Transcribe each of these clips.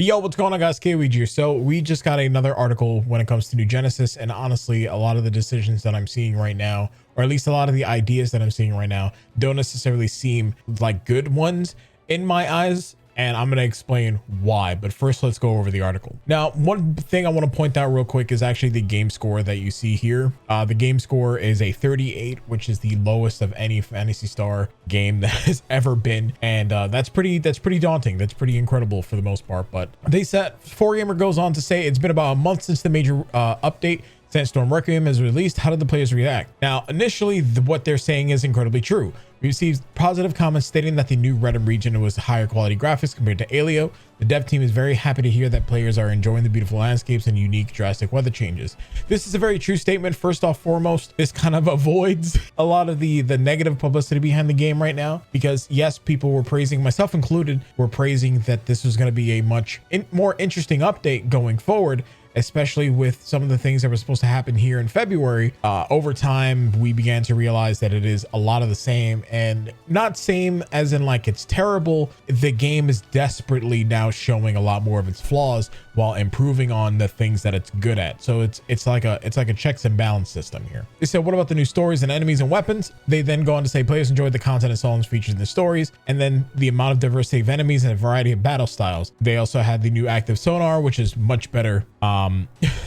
Yo, what's going on, guys? Kaoiji here. So we just got another article when it comes to New Genesis, and honestly, a lot of the decisions that I'm seeing right now, or at least a lot of the ideas that I'm seeing right now, don't necessarily seem like good ones in my eyes, and I'm going to explain why. But first, let's go over the article. Now, one thing I want to point out real quick is actually the game score that you see here. The game score is a 38, which is the lowest of any Phantasy Star game that has ever been, and that's pretty daunting. That's pretty incredible for the most part. But they said, 4Gamer goes on to say, it's been about a month since the major update Sandstorm Requiem is released. How did the players react? Now, initially, what they're saying is incredibly true. We received positive comments stating that the new Redem region was higher quality graphics compared to Alio. The dev team is very happy to hear that players are enjoying the beautiful landscapes and unique drastic weather changes. This is a very true statement. First off, foremost, this kind of avoids a lot of the negative publicity behind the game right now, because yes, people were praising, myself included, were praising that this was going to be a much more interesting update going forward, especially with some of the things that were supposed to happen here in February. Over time, we began to realize that it is a lot of the same, and not same as in like it's terrible. The game is desperately now showing a lot more of its flaws while improving on the things that it's good at. So it's like a checks and balance system here. They said, what about the new stories and enemies and weapons? They then go on to say players enjoyed the content and songs featured in the stories, and then the amount of diversity of enemies and a variety of battle styles. They also had the new active sonar, which is much better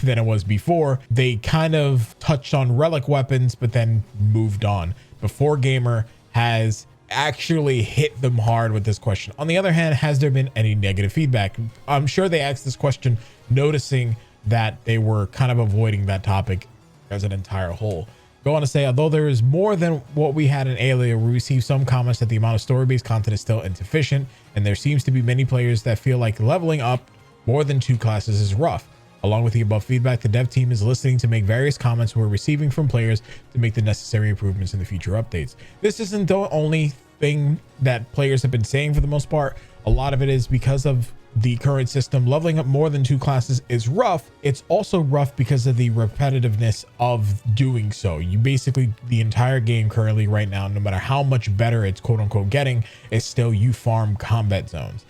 than it was before. They kind of touched on relic weapons, but then moved on. Before Gamer has actually hit them hard with this question. On the other hand, has there been any negative feedback? I'm sure they asked this question noticing that they were kind of avoiding that topic as an entire whole. Go on to say, although there is more than what we had in Alien, we received some comments that the amount of story-based content is still insufficient, and there seems to be many players that feel like leveling up more than 2 classes is rough. Along with the above feedback, the dev team is listening to make various comments we're receiving from players to make the necessary improvements in the future updates. This isn't the only thing that players have been saying for the most part. A lot of it is because of the current system. Leveling up more than 2 classes is rough. It's also rough because of the repetitiveness of doing so. You basically, the entire game currently right now, no matter how much better it's quote unquote getting, is still you farm combat zones.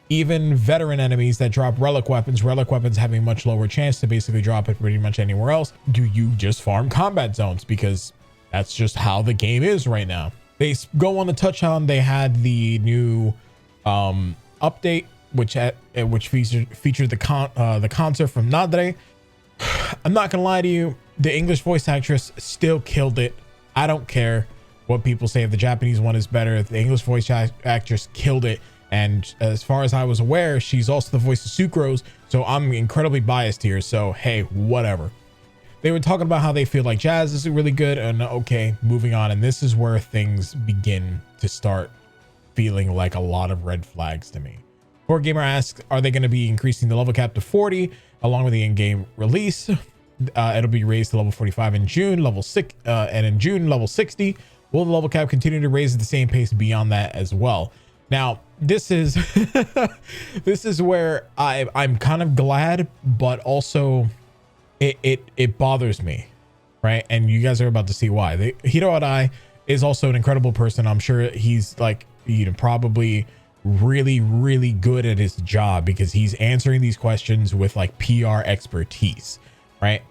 Even veteran enemies that drop relic weapons having a much lower chance to basically drop it pretty much anywhere else, do you just farm combat zones, because that's just how the game is right now. They go on to touch on, they had the new update which featured the concert from Nadre. I'm not gonna lie to you, the English voice actress still killed it. I don't care what people say if the Japanese one is better. The English voice actress killed it. And as far as I was aware, she's also the voice of Sucrose, so I'm incredibly biased here. So hey, whatever. They were talking about how they feel like Jazz is really good, and okay, moving on. And this is where things begin to start feeling like a lot of red flags to me. 4Gamer asks, are they going to be increasing the level cap to 40 along with the in-game release? It'll be raised to level 45 in June, level 6, and in June, level 60. Will the level cap continue to raise at the same pace beyond that as well? Now, this is this is where I'm kind of glad, but also it bothers me, right? And you guys are about to see why. Hiro Arai is also an incredible person. I'm sure he's like, you know, probably really good at his job, because he's answering these questions with like PR expertise, right?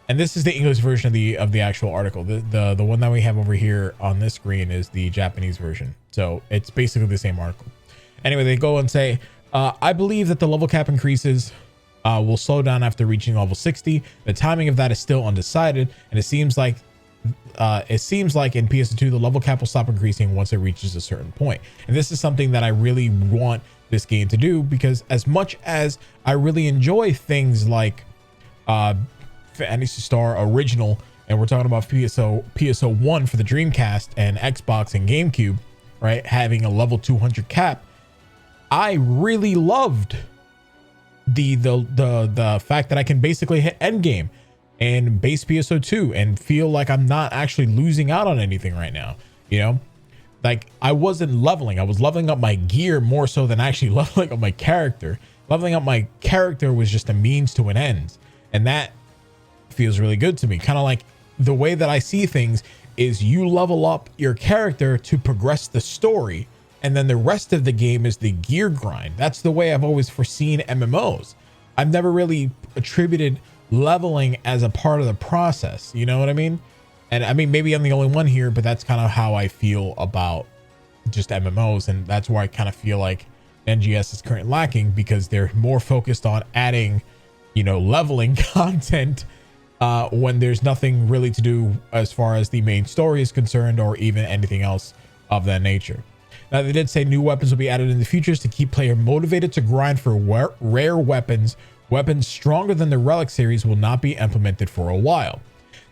And this is the English version of the actual article. The one that we have over here on this screen is the Japanese version. So it's basically the same article. Anyway, they go and say, I believe that the level cap increases will slow down after reaching level 60. The timing of that is still undecided, and it seems like in PSO2 the level cap will stop increasing once it reaches a certain point. And this is something that I really want this game to do, because as much as I really enjoy things like Phantasy Star Original, and we're talking about PSO1 for the Dreamcast and Xbox and GameCube, right, having a level 200 cap, I really loved the fact that I can basically hit endgame and base PSO2 and feel like I'm not actually losing out on anything right now. You know, like I wasn't leveling, I was leveling up my gear more so than actually leveling up my character. Leveling up my character was just a means to an end, and that feels really good to me. Kind of like the way that I see things is you level up your character to progress the story, and then the rest of the game is the gear grind. That's the way I've always foreseen MMOs. I've never really attributed leveling as a part of the process. You know what I mean? And I mean, maybe I'm the only one here, but that's kind of how I feel about just MMOs. And that's where I kind of feel like NGS is currently lacking, because they're more focused on adding, you know, leveling content when there's nothing really to do as far as the main story is concerned, or even anything else of that nature. Now, they did say new weapons will be added in the futures to keep player motivated to grind for rare weapons. Weapons stronger than the Relic series will not be implemented for a while.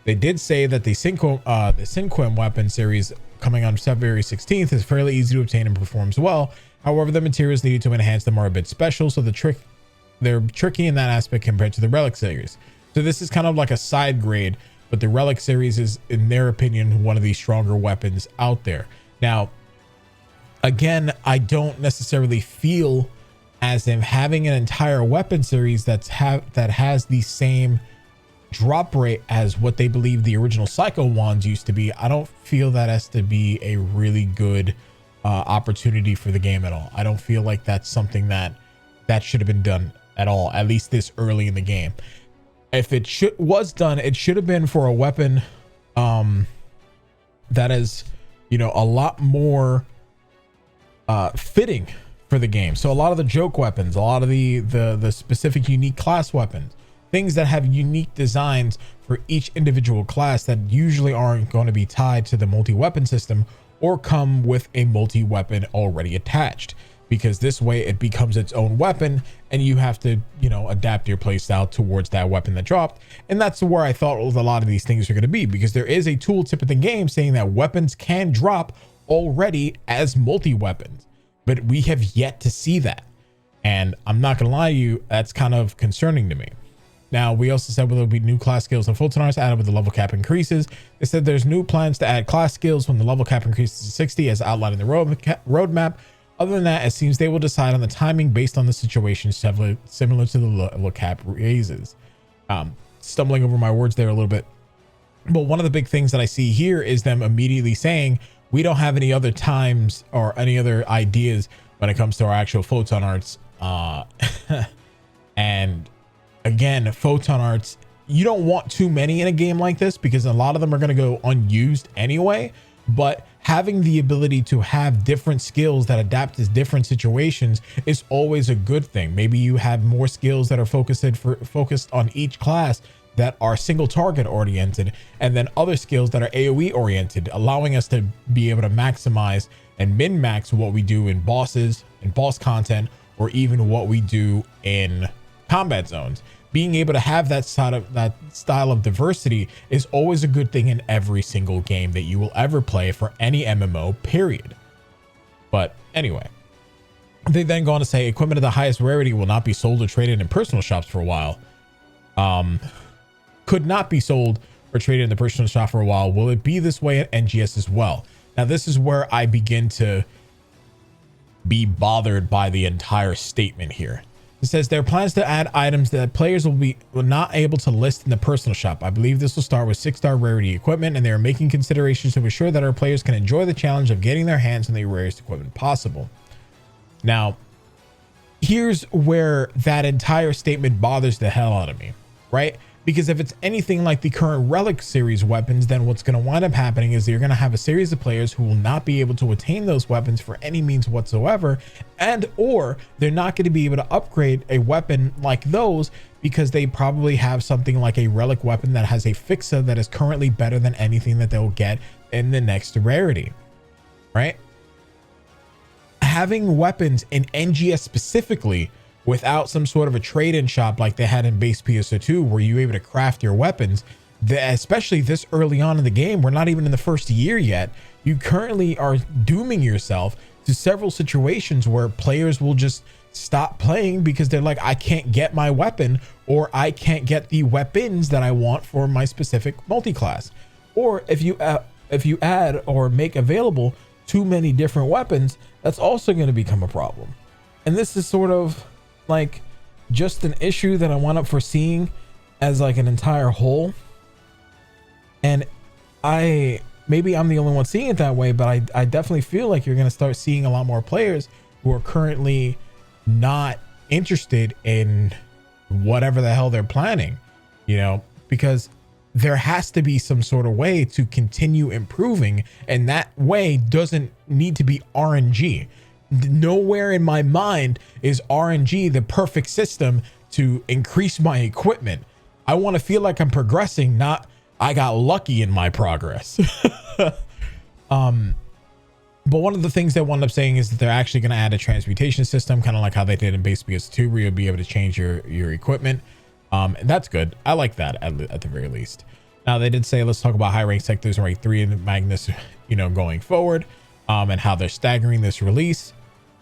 They did say that the Cinquem weapon series coming on February 16th is fairly easy to obtain and performs well. However, the materials needed to enhance them are a bit special, so they're tricky in that aspect compared to the Relic series. So this is kind of like a side grade, but the Relic series is, in their opinion, one of the stronger weapons out there. Now, again, I don't necessarily feel as if having an entire weapon series that has the same drop rate as what they believe the original Psycho wands used to be. I don't feel that has to be a really good opportunity for the game at all. I don't feel like that's something that should have been done at all, at least this early in the game. If it was done, it should have been for a weapon that is, you know, a lot more fitting for the game. So a lot of the joke weapons, a lot of the specific unique class weapons, things that have unique designs for each individual class that usually aren't going to be tied to the multi-weapon system or come with a multi-weapon already attached, because this way it becomes its own weapon and you have to, you know, adapt your playstyle towards that weapon that dropped. And that's where I thought a lot of these things are going to be, because there is a tooltip in the game saying that weapons can drop already as multi-weapons, but we have yet to see that. And I'm not going to lie to you, that's kind of concerning to me. Now, we also said there'll be new class skills and photon arts added with the level cap increases. They said there's new plans to add class skills when the level cap increases to 60 as outlined in the roadmap. Other than that, it seems they will decide on the timing based on the situation, similar to the level cap raises. Stumbling over my words there a little bit. But one of the big things that I see here is them immediately saying, we don't have any other times or any other ideas when it comes to our actual photon arts. And again, photon arts, you don't want too many in a game like this, because a lot of them are going to go unused anyway. But having the ability to have different skills that adapt to different situations is always a good thing. Maybe you have more skills that are focused on each class that are single target oriented, and then other skills that are AoE oriented, allowing us to be able to maximize and min-max what we do in bosses and boss content, or even what we do in combat zones. Being able to have that style of diversity is always a good thing in every single game that you will ever play for any MMO, period. But anyway, they then go on to say equipment of the highest rarity will not be sold or traded in personal shops for a while. Could not be sold or traded in the personal shop for a while. Will it be this way at NGS as well? Now, this is where I begin to be bothered by the entire statement here. It says there are plans to add items that players will not able to list in the personal shop. I believe this will start with 6-star rarity equipment, and they are making considerations to ensure that our players can enjoy the challenge of getting their hands on the rarest equipment possible. Now, here's where that entire statement bothers the hell out of me, right? Because if it's anything like the current Relic series weapons, then what's going to wind up happening is you're going to have a series of players who will not be able to attain those weapons for any means whatsoever, and or they're not going to be able to upgrade a weapon like those because they probably have something like a Relic weapon that has a fixa that is currently better than anything that they'll get in the next rarity, right? Having weapons in NGS specifically without some sort of a trade-in shop like they had in base PSO2 where you were able to craft your weapons, especially this early on in the game, we're not even in the first year yet, you currently are dooming yourself to several situations where players will just stop playing because they're like, I can't get my weapon, or I can't get the weapons that I want for my specific multi-class. Or if you add or make available too many different weapons, that's also going to become a problem. And this is sort of like just an issue that I wound up foreseeing as like an entire whole. And I maybe I'm the only one seeing it that way, but I definitely feel like you're going to start seeing a lot more players who are currently not interested in whatever the hell they're planning, you know, because there has to be some sort of way to continue improving, and that way doesn't need to be RNG. Nowhere in my mind is RNG the perfect system to increase my equipment. I want to feel like I'm progressing, not I got lucky in my progress. But one of the things they wound up saying is that they're actually going to add a transmutation system, kind of like how they did in base PS2, where you'll be able to change your equipment. And that's good. I like that at the very least. Now they did say, let's talk about high rank sectors and rank 3 in Magnus, you know, going forward, and how they're staggering this release.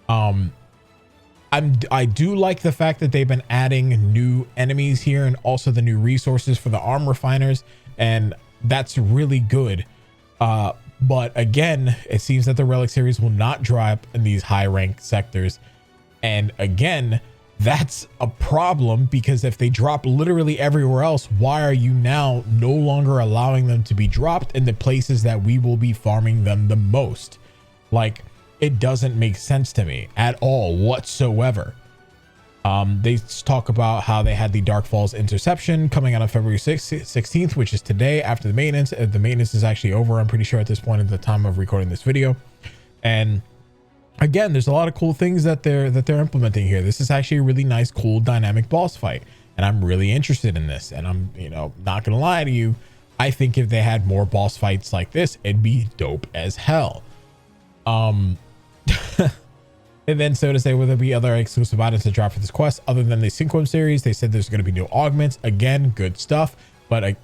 I do like the fact that they've been adding new enemies here and also the new resources for the arm refiners, and that's really good. But again, it seems that the relic series will not drop in these high ranked sectors, and again, that's a problem, because if they drop literally everywhere else, why are you now no longer allowing them to be dropped in the places that we will be farming them the most? Like, it doesn't make sense to me at all whatsoever. They talk about how they had the Dark Falls interception coming out on February 16th, which is today after the maintenance. The maintenance is actually over, I'm pretty sure, at this point at the time of recording this video. And again, there's a lot of cool things that they're implementing here. This is actually a really nice, cool, dynamic boss fight, and I'm really interested in this. And I'm, you know, not gonna lie to you, I think if they had more boss fights like this, it'd be dope as hell. And then so to say, will there be other exclusive items to drop for this quest other than the Synchron series? They said there's going to be new augments. Again, good stuff, but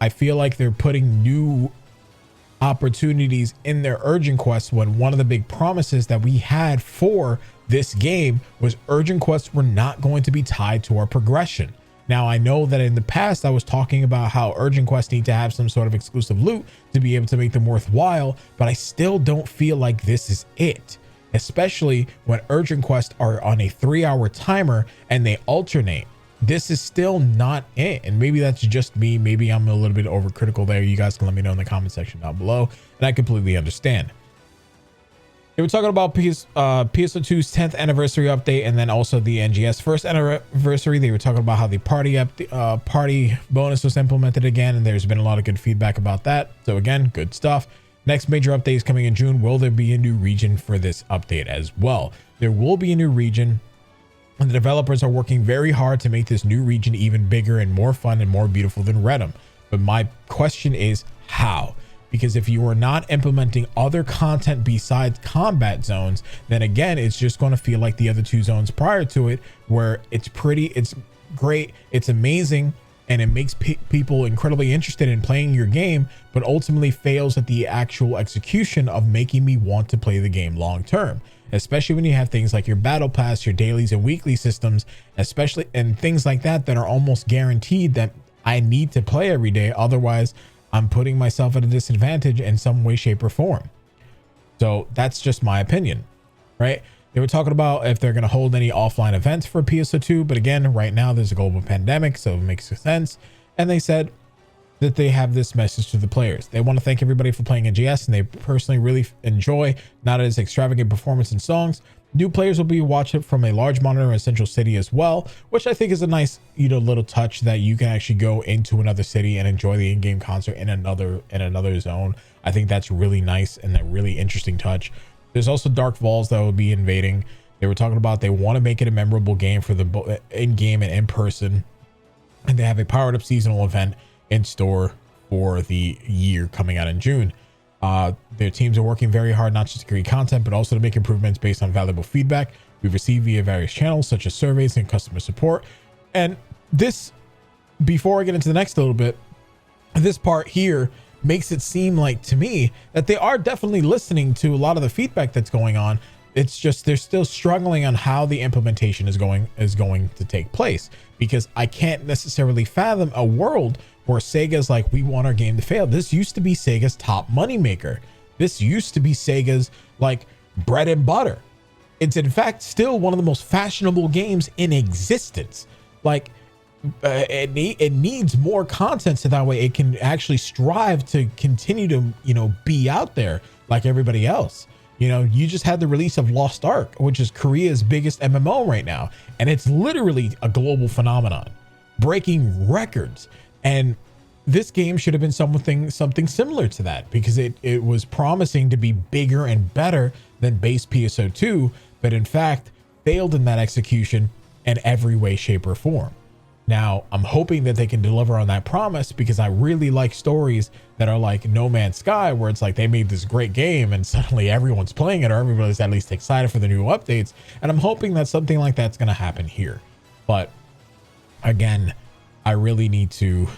I feel like they're putting new opportunities in their urgent quests, when one of the big promises that we had for this game was urgent quests were not going to be tied to our progression. Now, I know that in the past I was talking about how urgent quests need to have some sort of exclusive loot to be able to make them worthwhile, but I still don't feel like this is it, especially when urgent quests are on a 3-hour timer and they alternate. This is still not it, and maybe that's just me. Maybe I'm a little bit overcritical there. You guys can let me know in the comment section down below, and I completely understand. They were talking about PSO2's 10th anniversary update, and then also the NGS first anniversary. They were talking about how the party bonus was implemented again, and there's been a lot of good feedback about that. So again, good stuff. Next major update is coming in June. Will there be a new region for this update as well? There will be a new region, and the developers are working very hard to make this new region even bigger and more fun and more beautiful than Redum. But my question is how? Because if you are not implementing other content besides combat zones, then again, it's just going to feel like the other 2 zones prior to it, where it's pretty, it's great, it's amazing, and it makes people incredibly interested in playing your game, but ultimately fails at the actual execution of making me want to play the game long term. Especially when you have things like your battle pass, your dailies and weekly systems, especially, and things like that that are almost guaranteed that I need to play every day. Otherwise, I'm putting myself at a disadvantage in some way, shape, or form. So that's just my opinion, right? They were talking about if they're going to hold any offline events for PSO2, but again, right now there's a global pandemic, so it makes sense. And they said that they have this message to the players. They want to thank everybody for playing NGS, and they personally really enjoy not as extravagant performance and songs. New players will be watching from a large monitor in Central City as well, which I think is a nice, you know, little touch that you can actually go into another city and enjoy the in-game concert in another zone. I think that's really nice and a really interesting touch. There's also Dark Falls that will be invading. They were talking about they want to make it a memorable game for the in-game and in-person, and they have a powered up seasonal event in store for the year coming out in June. Their teams are working very hard, not just to create content, but also to make improvements based on valuable feedback we've received via various channels, such as surveys and customer support. And this, before I get into the next little bit, this part here makes it seem like to me that they are definitely listening to a lot of the feedback that's going on. It's just they're still struggling on how the implementation is going to take place, because I can't necessarily fathom a world where Sega's like, we want our game to fail. This used to be Sega's top moneymaker. This used to be Sega's like bread and butter. It's in fact still one of the most fashionable games in existence. Like, it needs more content so that way it can actually strive to continue to, you know, be out there like everybody else. You know, you just had the release of Lost Ark, which is Korea's biggest MMO right now, and it's literally a global phenomenon, breaking records. And this game should have been something similar to that, because it was promising to be bigger and better than base PSO2, but in fact failed in that execution in every way, shape, or form. Now, I'm hoping that they can deliver on that promise, because I really like stories that are like No Man's Sky, where it's like they made this great game and suddenly everyone's playing it, or everybody's at least excited for the new updates. And I'm hoping that something like that's going to happen here. But again, I really need to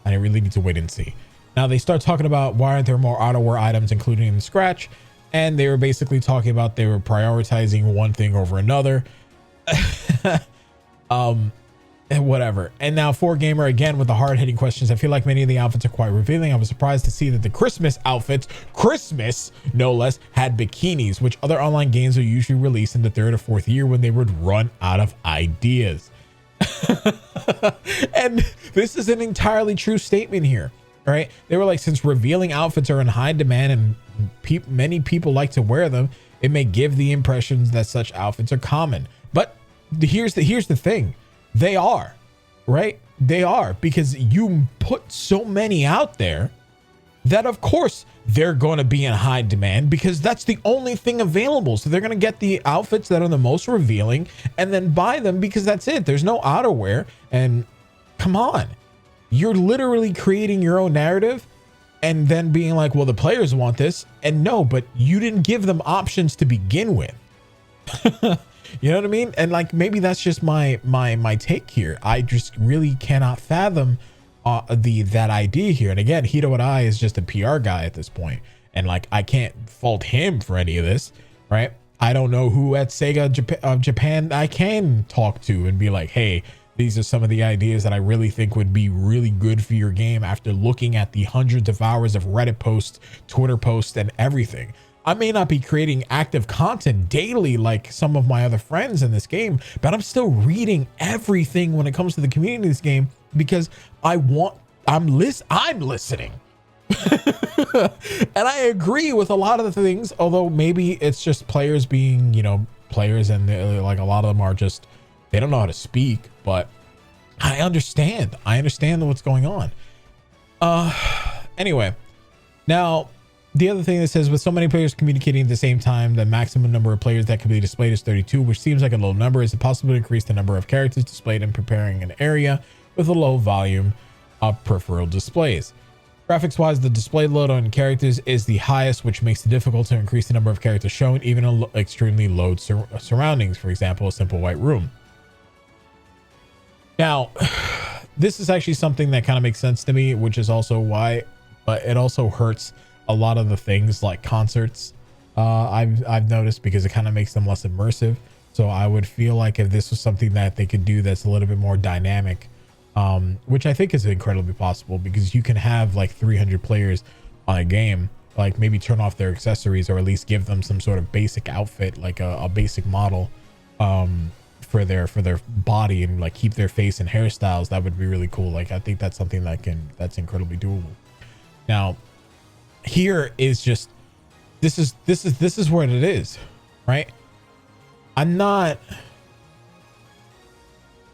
wait and see. Now, they start talking about why aren't there more outerwear items included in the scratch, and they were basically talking about they were prioritizing one thing over another. And whatever. And now, 4Gamer again with the hard-hitting questions. I feel like many of the outfits are quite revealing. I was surprised to see that the Christmas outfits, Christmas no less, had bikinis, which other online games are usually released in the 3rd or 4th year when they would run out of ideas. And this is an entirely true statement here, right? They were like, since revealing outfits are in high demand and many people like to wear them, it may give the impressions that such outfits are common. But here's the thing. They are, right? They are, because you put so many out there that of course they're going to be in high demand, because that's the only thing available. So they're going to get the outfits that are the most revealing and then buy them, because that's it. There's no outerwear. And come on, you're literally creating your own narrative and then being like, well, the players want this. And no, but you didn't give them options to begin with. You know what I mean? And like, maybe that's just my take here. I just really cannot fathom that idea here. And again, Hito and I is just a PR guy at this point, and like, I can't fault him for any of this, right? I don't know who at Sega Japan I can talk to and be like, hey, these are some of the ideas that I really think would be really good for your game after looking at the hundreds of hours of Reddit posts, Twitter posts, and everything. I may not be creating active content daily like some of my other friends in this game, but I'm still reading everything when it comes to the community of this game, because I'm listening. And I agree with a lot of the things, although maybe it's just players being, you know, players, and like a lot of them are just, they don't know how to speak. But I understand what's going on. Anyway, now the other thing that says, with so many players communicating at the same time, the maximum number of players that can be displayed is 32, which seems like a low number. Is it possible to increase the number of characters displayed in preparing an area with a low volume of peripheral displays? Graphics wise, the display load on characters is the highest, which makes it difficult to increase the number of characters shown, even in extremely low surroundings. For example, a simple white room. Now, this is actually something that kind of makes sense to me, which is also why, but it also hurts a lot of the things like concerts, I've noticed, because it kind of makes them less immersive. So I would feel like if this was something that they could do that's a little bit more dynamic, which I think is incredibly possible, because you can have like 300 players on a game, like maybe turn off their accessories, or at least give them some sort of basic outfit, like a basic model for their body, and like keep their face and hairstyles. That would be really cool. Like, I think that's something that's incredibly doable. Now, here is just, this is what it is, right? I'm not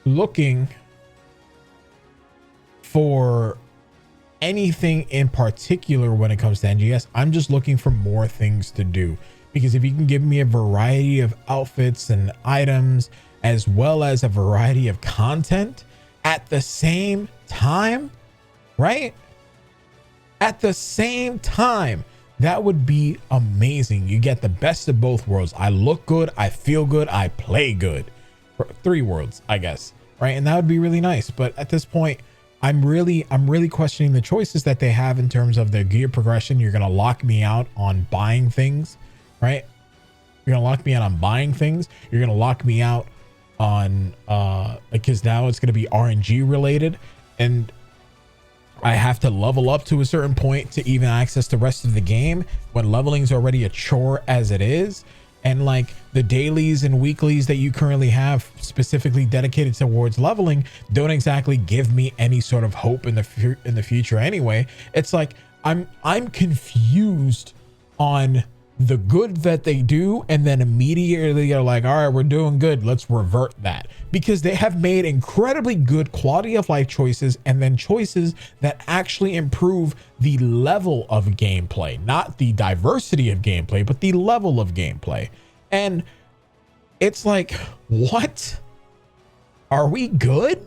looking for anything in particular when it comes to NGS. I'm just looking for more things to do, because if you can give me a variety of outfits and items, as well as a variety of content at the same time, right? At the same time, that would be amazing. You get the best of both worlds. I look good, I feel good, I play good. 3 worlds, I guess, right? And that would be really nice. But at this point, I'm really questioning the choices that they have in terms of their gear progression. You're gonna lock me out on buying things, right? You're gonna lock me out on buying things. You're gonna lock me out on because now it's gonna be RNG related, and I have to level up to a certain point to even access the rest of the game, when leveling is already a chore as it is. and like the dailies and weeklies that you currently have specifically dedicated towards leveling don't exactly give me any sort of hope in the future anyway. It's like I'm confused on the good that they do, and then immediately they're like, all right, we're doing good, let's revert that, because they have made incredibly good quality of life choices, and then choices that actually improve the level of gameplay, not the diversity of gameplay, but the level of gameplay. And it's like, what? Are we good?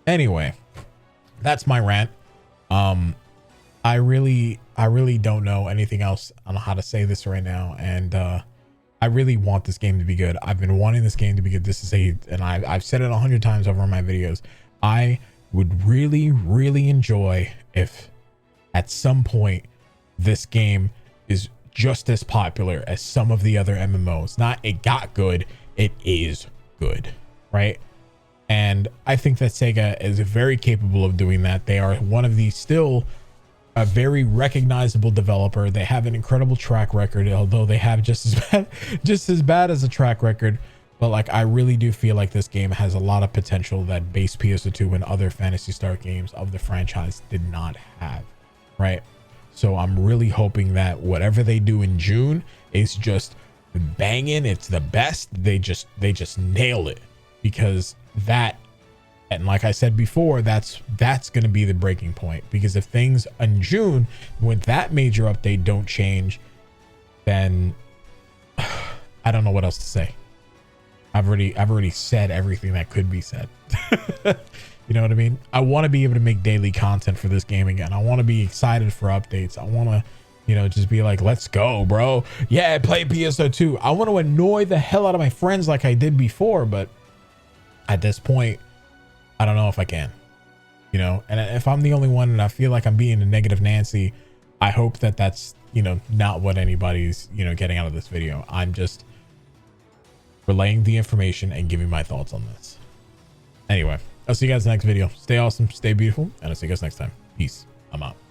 Anyway, that's my rant. I really don't know anything else on how to say this right now, and I really want this game to be good. I've been wanting this game to be good. This is and I've said it 100 times over in my videos. I would really enjoy if at some point this game is just as popular as some of the other MMOs. Not it got good, it is good, right? And I think that Sega is very capable of doing that. They are one of the still a very recognizable developer. They have an incredible track record, although they have just as bad as a track record. But like, I really do feel like this game has a lot of potential that base PSO2 and other Phantasy Star games of the franchise did not have, right? So I'm really hoping that whatever they do in June is just banging. It's the best. They just nail it, because that, and like I said before, that's going to be the breaking point, because if things in June with that major update don't change, then I don't know what else to say. I've already said everything that could be said. You know what I mean? I want to be able to make daily content for this game again. I want to be excited for updates. I want to, you know, just be like, let's go, bro. Yeah, play PSO2. I want to annoy the hell out of my friends like I did before, but at this point, I don't know if I can, you know. And if I'm the only one and I feel like I'm being a negative Nancy, I hope that that's, you know, not what anybody's, you know, getting out of this video. I'm just relaying the information and giving my thoughts on this. Anyway, I'll see you guys in the next video. Stay awesome, stay beautiful, and I'll see you guys next time. Peace. I'm out.